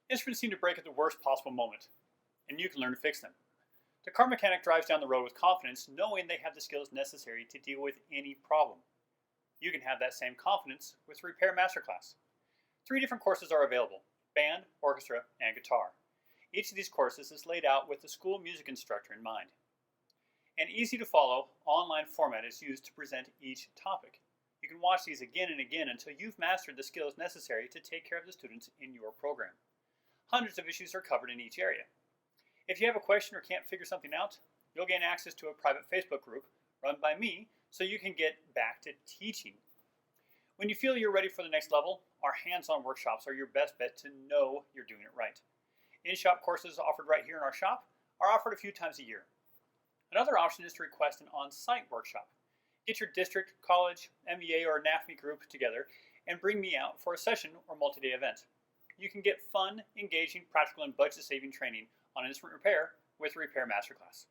Instruments seem to break at the worst possible moment, and you can learn to fix them. The car mechanic drives down the road with confidence, knowing they have the skills necessary to deal with any problem. You can have that same confidence with Repair Masterclass. 3 different courses are available: band, orchestra, and guitar. Each of these courses is laid out with the school music instructor in mind. An easy to follow online format is used to present each topic. You can watch these again and again until you've mastered the skills necessary to take care of the students in your program. Hundreds of issues are covered in each area. If you have a question or can't figure something out, you'll gain access to a private Facebook group run by me so you can get back to teaching. When you feel you're ready for the next level, our hands-on workshops are your best bet to know you're doing it right. In-shop courses offered right here in our shop are offered a few times a year. Another option is to request an on-site workshop. Get your district, college, MBA, or NAFME group together and bring me out for a session or multi-day event. You can get fun, engaging, practical, and budget-saving training on instrument repair with Repair Masterclass.